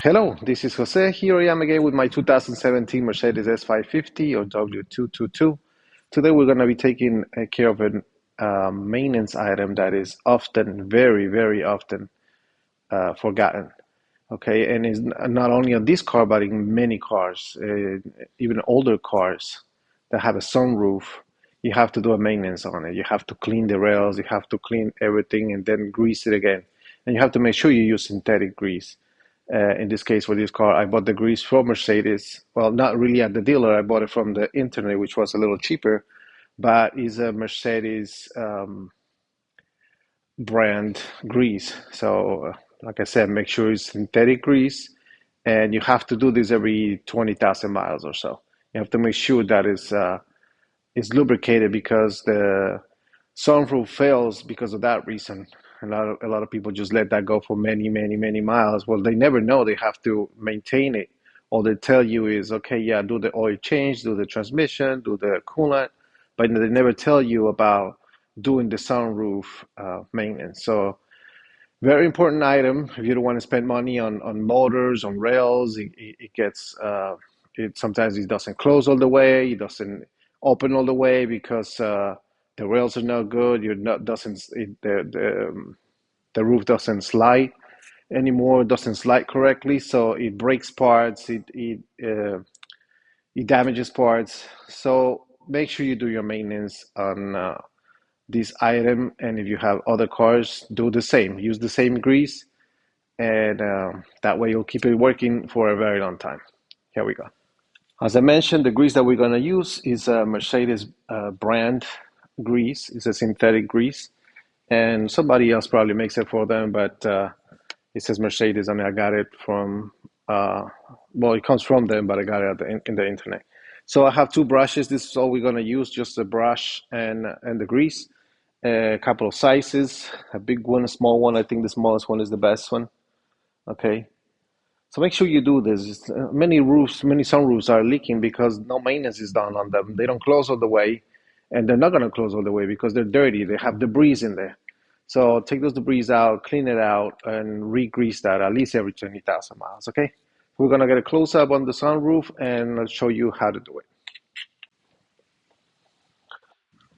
Hello, this is Jose. Here I am again with my 2017 Mercedes S550 or W222. Today we're going to be taking care of a maintenance item that is often, very often forgotten. Okay, and it's not only on this car, but in many cars, even older cars that have a sunroof. You have to do a maintenance on it. You have to clean the rails, you have to clean everything and then grease it again. And you have to make sure you use synthetic grease. In this case, for this car, I bought the grease from Mercedes. Well, not really at the dealer. I bought it from the internet, which was a little cheaper, but it's a Mercedes brand grease. So, like I said, make sure it's synthetic grease, and you have to do this every 20,000 miles or so. You have to make sure that it's lubricated because the sunroof fails because of that reason. A lot of people just let that go for many miles. Well, they never know they have to maintain it. All they tell you is, okay, yeah, do the oil change, do the transmission, do the coolant, but they never tell you about doing the sunroof maintenance. So very important item. If you don't want to spend money on motors, on rails, it gets, sometimes it doesn't close all the way, it doesn't open all the way because the rails are not good. You're not doesn't it, the roof doesn't slide anymore. Doesn't slide correctly, so it breaks parts. It damages parts. So make sure you do your maintenance on this item, and if you have other cars, do the same. Use the same grease, and that way you'll keep it working for a very long time. Here we go. As I mentioned, the grease that we're going to use is a Mercedes brand grease. It's a synthetic grease, and somebody else probably makes it for them, but it says Mercedes. I mean, I got it from, well, it comes from them, but I got it in the internet. So I have two brushes. This is all we're going to use, just the brush and the grease. A couple of sizes, a big one, a small one. I think the smallest one is the best one. Okay. So make sure you do this. Many sunroofs are leaking because no maintenance is done on them. They don't close all the way, and they're not going to close all the way because they're dirty. They have debris in there. So take those debris out, clean it out, and re-grease that at least every 20,000 miles, okay? We're going to get a close-up on the sunroof, and I'll show you how to do it.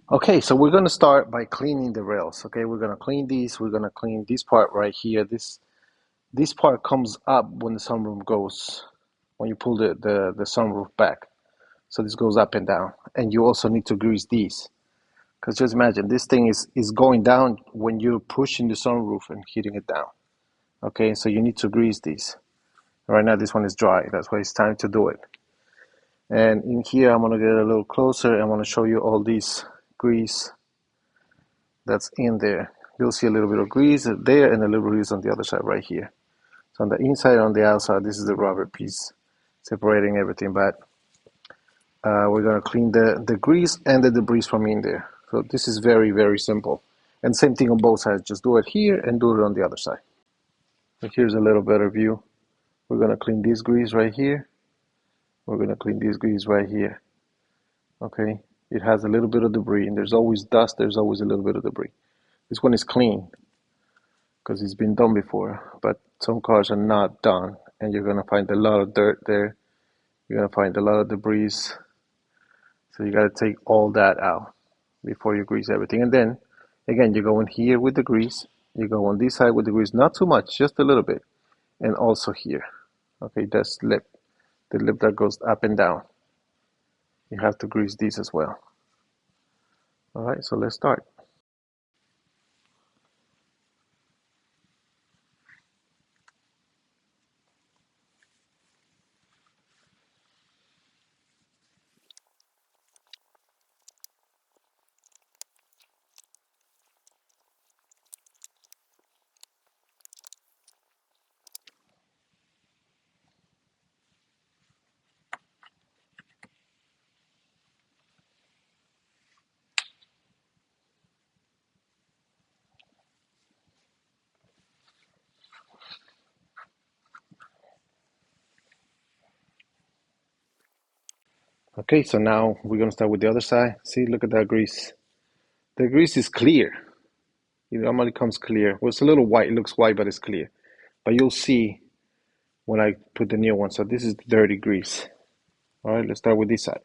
Okay, so we're going to start by cleaning the rails, okay? We're going to clean these. We're going to clean this part right here. This part comes up when the sunroof goes, when you pull the sunroof back. So this goes up and down. And you also need to grease these. Because just imagine, this thing is going down when you're pushing the sunroof and hitting it down. Okay, so you need to grease these. Right now this one is dry. That's why it's time to do it. And in here, I'm going to get a little closer. I want to show you all these grease that's in there. You'll see a little bit of grease there and a little grease on the other side right here. So on the inside and on the outside, this is the rubber piece separating everything. But we're going to clean the grease and the debris from in there. So this is very simple. And same thing on both sides. Just do it here and do it on the other side. So here's a little better view. We're going to clean this grease right here. We're going to clean this grease right here. Okay. It has a little bit of debris, and there's always dust. There's always a little bit of debris. This one is clean because it's been done before, but some cars are not done, and you're going to find a lot of dirt there. You're going to find a lot of debris. So you got to take all that out before you grease everything. And then, again, you go in here with the grease. You go on this side with the grease, not too much, just a little bit. And also here. Okay, that's lip. The lip that goes up and down. You have to grease these as well. All right, so let's start. Okay, so now we're going to start with the other side. See, look at that grease. The grease is clear. It normally comes clear. Well, it's a little white. It looks white, but it's clear. But you'll see when I put the new one. So this is the dirty grease. All right, let's start with this side.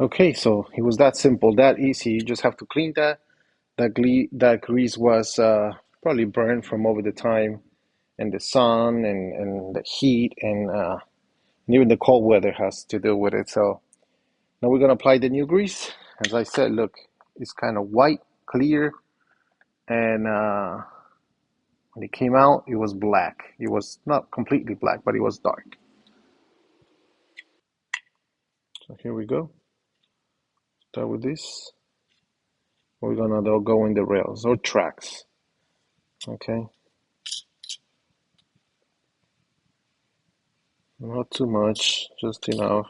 Okay, so it was that simple, that easy. You just have to clean that. That grease was probably burned from over the time and the sun and the heat and even the cold weather has to do with it. So now we're gonna apply the new grease. As I said, look, it's kind of white, clear, and when it came out, it was black. It was not completely black, but it was dark. So here we go. Start with this. We're gonna go in the rails or tracks. Okay, not too much, just enough.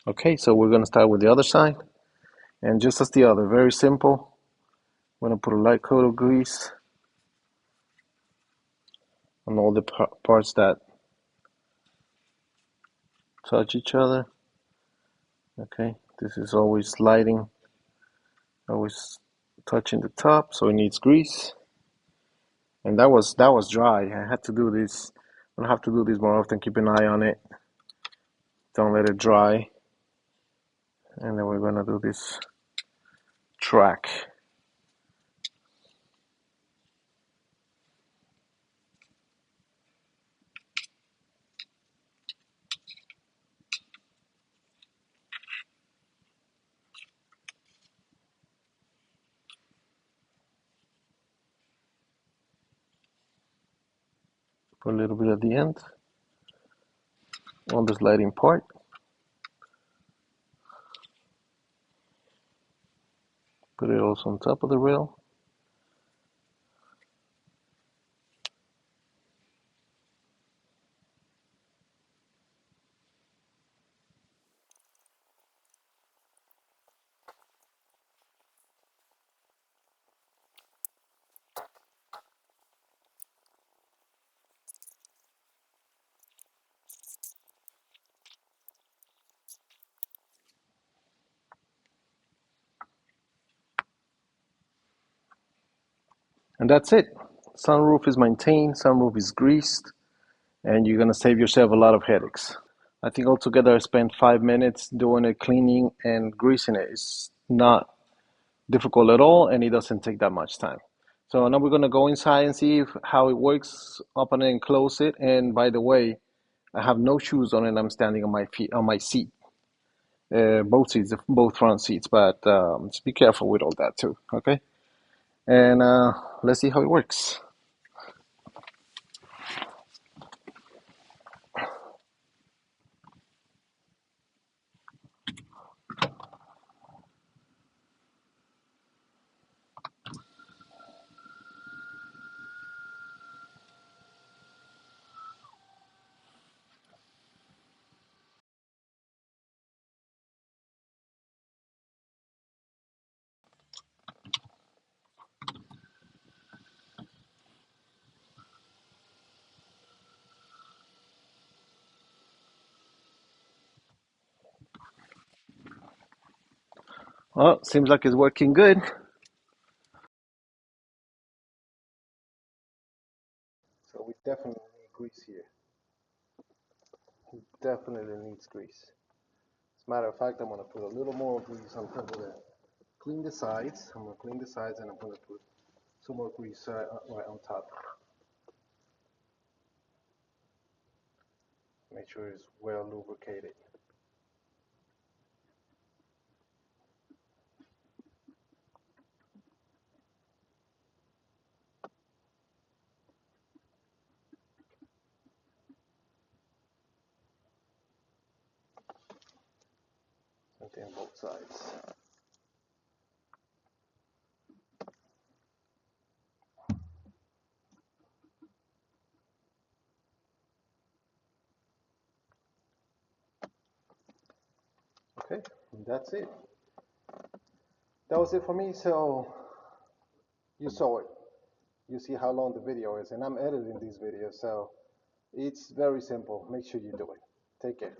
Okay, so we're gonna start with the other side, and just as the other, very simple. I'm gonna put a light coat of grease on all the parts that touch each other. Okay, this is always sliding, always touching the top, so it needs grease. And that was dry. I had to do this. I don't have to do this more often. Keep an eye on it. Don't let it dry. And then we're gonna do this track. Put a little bit at the end on the sliding part. Put it also on top of the rail. And that's it. Sunroof is maintained, sunroof is greased, and you're gonna save yourself a lot of headaches. I think altogether I spent 5 minutes doing a cleaning and greasing it. It's not difficult at all, and it doesn't take that much time. So now we're gonna go inside and see how it works. Open it and close it. And by the way, I have no shoes on and I'm standing on my feet on my seat, both seats, both front seats. But just be careful with all that too. Okay, and let's see how it works. Well, seems like it's working good. So we definitely need grease here. definitely needs grease. As a matter of fact, I'm going to put a little more grease on top of that. Clean the sides. I'm going to clean the sides and I'm going to put some more grease right on top. Make sure it's well lubricated. Something on both sides. Okay, and that's it. That was it for me. So you saw it. You see how long the video is, and I'm editing these videos, so it's very simple. Make sure you do it. Take care.